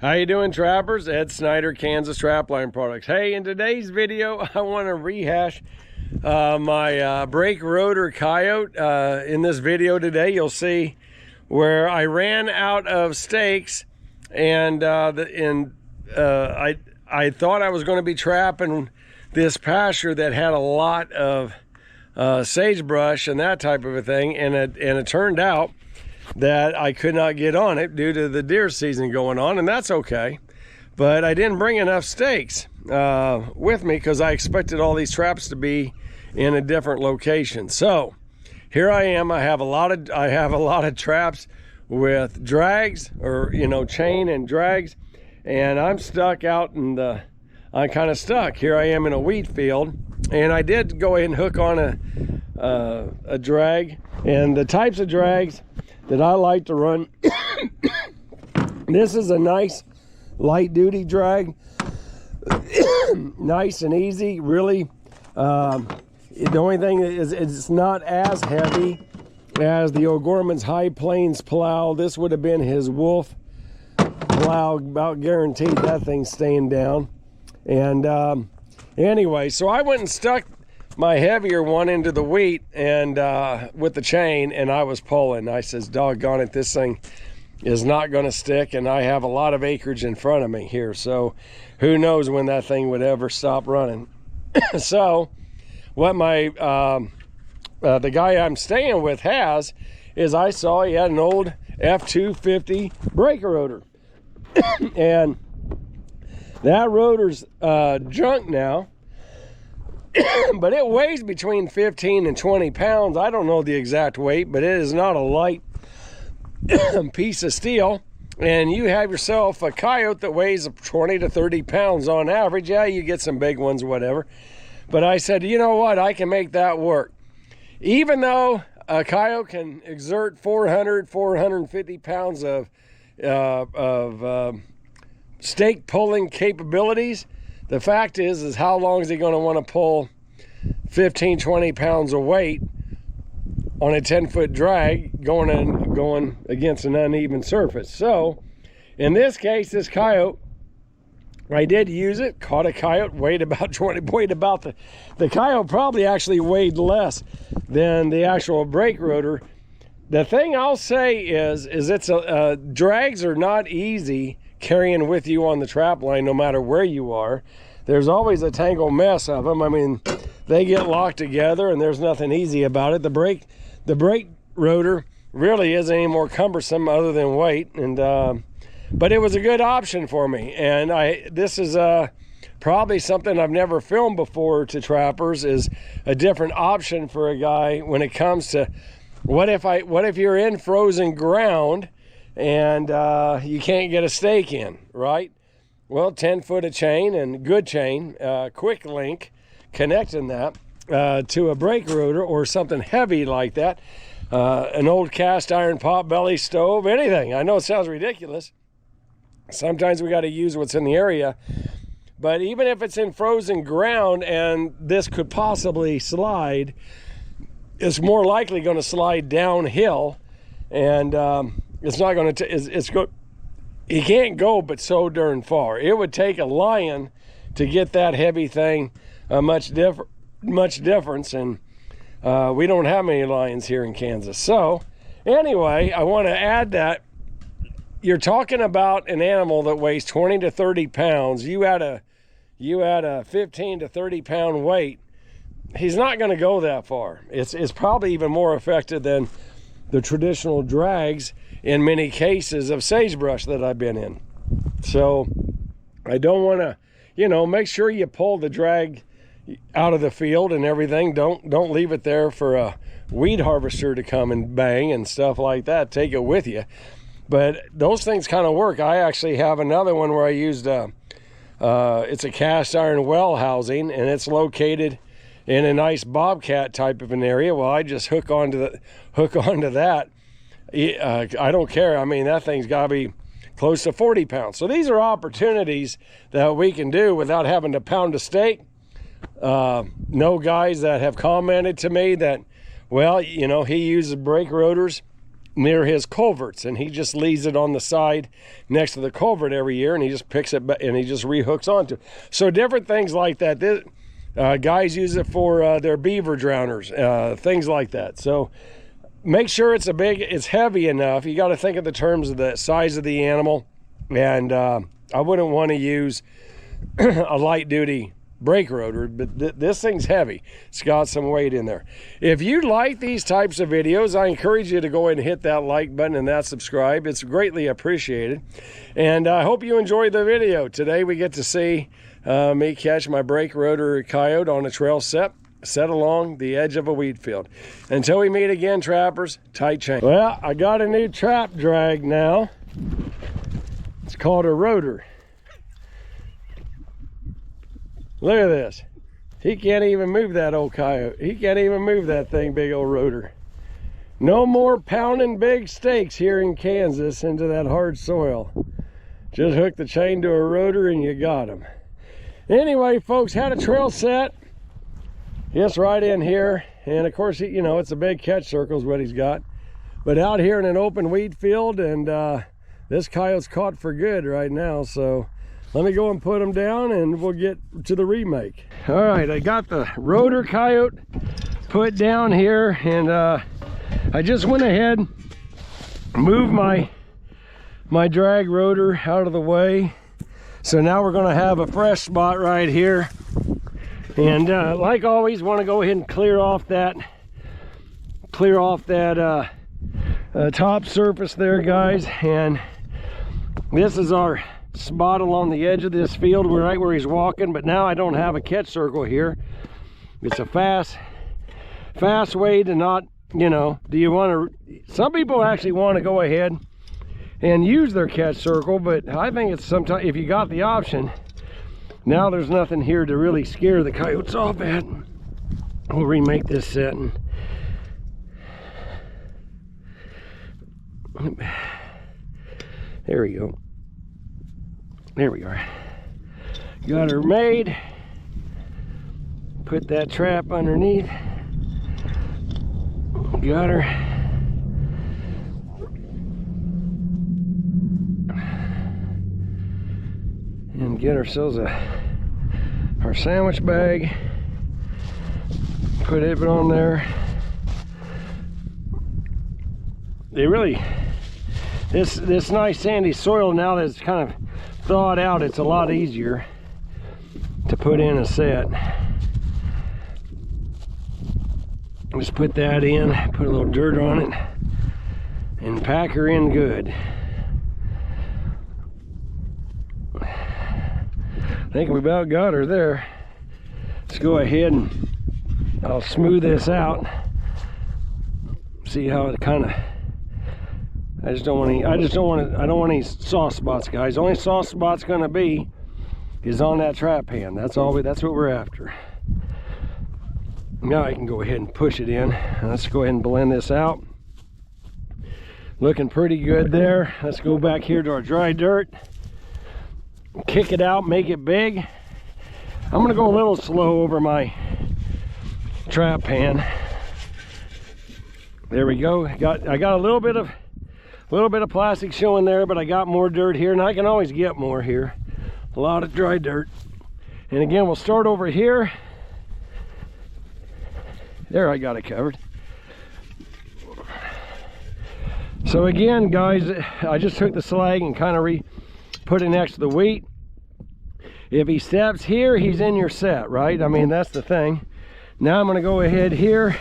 How you doing, trappers? Ed Snyder, Kansas Trapline Products. Hey, in today's video, I want to rehash my brake rotor Coyote. In this video today, you'll see where I ran out of stakes, and I thought I was going to be trapping this pasture that had a lot of sagebrush and that type of a thing, and it turned out that I could not get on it due to the deer season going on, and that's okay. But I didn't bring enough stakes with me because I expected all these traps to be in a different location. So here I am. I have a lot of traps with drags, or chain and drags, and I'm stuck out in the. I'm kind of stuck. Here I am in a wheat field, and I did go ahead and hook on a drag, and the types of drags that I like to run. This is a nice light duty drag. Nice and easy, really. The only thing is it's not as heavy as the O'Gorman's High Plains plow. This would have been his Wolf plow, about guaranteed that thing's staying down. And anyway, so I went and stuck my heavier one into the wheat and with the chain, and I was pulling. I says, doggone it, this thing is not going to stick, and I have a lot of acreage in front of me here, so who knows when that thing would ever stop running. So what my the guy I'm staying with has is, I saw he had an old F250 brake rotor. And that rotor's junk now. But it weighs between 15 and 20 pounds. I don't know the exact weight, but it is not a light piece of steel. And you have yourself a Coyote that weighs 20 to 30 pounds on average. Yeah, you get some big ones, whatever. But I said, you know what? I can make that work. Even though a Coyote can exert 450 pounds of stake pulling capabilities, the fact is how long is he going to want to pull 15, 20 pounds of weight on a 10-foot drag going against an uneven surface? So in this case, this Coyote, I did use it, caught a Coyote, weighed about the Coyote probably actually weighed less than the actual brake rotor. The thing I'll say is it's drags are not easy carrying with you on the trap line, no matter where you are. There's always a tangled mess of them. I mean, they get locked together, and there's nothing easy about it. The brake rotor really isn't any more cumbersome other than weight, and but it was a good option for me. And this is probably something I've never filmed before to trappers, is a different option for a guy when it comes to what if you're in frozen ground and you can't get a stake in, right? Well, 10-foot of chain, and good chain, quick link, connecting that to a brake rotor or something heavy like that, an old cast iron potbelly stove, anything. I know it sounds ridiculous. Sometimes we got to use what's in the area, but even if it's in frozen ground and this could possibly slide, it's more likely going to slide downhill, and it's not going to. He can't go but so darn far. It would take a lion to get that heavy thing much difference, and we don't have many lions here in Kansas. So anyway, I want to add that you're talking about an animal that weighs 20 to 30 pounds. You had a 15 to 30 pound weight. He's not going to go that far. It's probably even more effective than the traditional drags in many cases of sagebrush that I've been in. So I don't want to, make sure you pull the drag out of the field and everything. Don't leave it there for a weed harvester to come and bang and stuff like that. Take it with you. But those things kind of work. I actually have another one where I used it's a cast iron well housing, and it's located in a nice bobcat type of an area. Well, I just hook onto that. I don't care. I mean, that thing's got to be close to 40 pounds. So these are opportunities that we can do without having to pound a stake. No guys that have commented to me that, well, he uses brake rotors near his culverts, and he just leaves it on the side next to the culvert every year, and he just picks it and he just rehooks onto it. So different things like that. Guys use it for their beaver drowners, things like that. So make sure it's heavy enough. You got to think of the terms of the size of the animal, and I wouldn't want to use a light duty brake rotor, but this thing's heavy. It's got some weight in there. If you like these types of videos, I encourage you to go ahead and hit that like button and that subscribe. It's greatly appreciated. And I hope you enjoyed the video. Today we get to see me catch my brake rotor coyote on a trail set along the edge of a wheat field. Until we meet again, trappers, tight chain. Well, I got a new trap drag now. It's called a Rotor. Look at this. He can't even move that old coyote. He can't even move that thing, big old Rotor. No more pounding big stakes here in Kansas into that hard soil. Just hook the chain to a Rotor and you got him. Anyway, folks, had a trail set. Yes, right in here. And of course, you know, it's a big catch circle is what he's got. But out here in an open wheat field, and this coyote's caught for good right now. So let me go and put him down and we'll get to the remake. All right, I got the Rotor coyote put down here, and I just went ahead, moved my drag rotor out of the way. So now we're gonna have a fresh spot right here. And like always, want to go ahead and clear off that top surface there, guys. And this is our spot along the edge of this field. We're right where he's walking, but now I don't have a catch circle here. It's a fast way to not, you know, some people actually want to go ahead and use their catch circle, but I think it's sometimes, if you got the option, now there's nothing here to really scare the coyotes off at. We'll remake this set. And there we go. There we are. Got her made. Put that trap underneath. Got her. And get ourselves our sandwich bag. Put it on there. They really, this nice sandy soil, now that it's kind of thawed out, it's a lot easier to put in a set. Just put that in, put a little dirt on it, and pack her in good. I think we about got her there. Let's go ahead and I'll smooth this out. See how it kind of, I don't want any soft spots, guys. The only soft spot's gonna be is on that trap hand. That's what we're after. Now I can go ahead and push it in. Let's go ahead and blend this out. Looking pretty good there. Let's go back here to our dry dirt. Kick it out, make it big. I'm gonna go a little slow over my trap pan. There we go. I got a little bit of plastic showing there, but I got more dirt here, and I can always get more here. A lot of dry dirt. And again, we'll start over here. There, I got it covered. So again, guys, I just took the slag and kind of put it next to the wheat. If he steps here, he's in your set, right? I mean, that's the thing. Now I'm gonna go ahead here.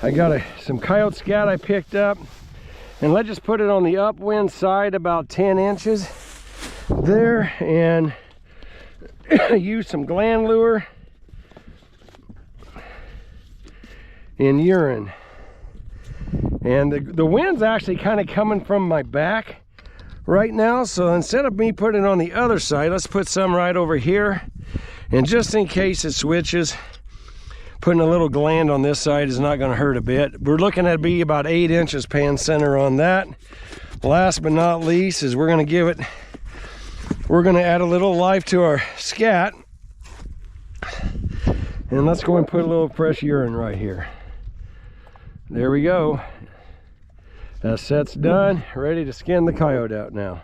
I got some coyote scat I picked up, and let's just put it on the upwind side about 10 inches there, and use some gland lure and urine. And the wind's actually kind of coming from my back right now, so instead of me putting it on the other side, let's put some right over here. And just in case it switches, putting a little gland on this side is not going to hurt a bit. We're looking at be about 8 inches pan center on that. Last but not least is we're going to add a little life to our scat. And let's go and put a little fresh urine right here. There we go. That set's done, ready to skin the coyote out now.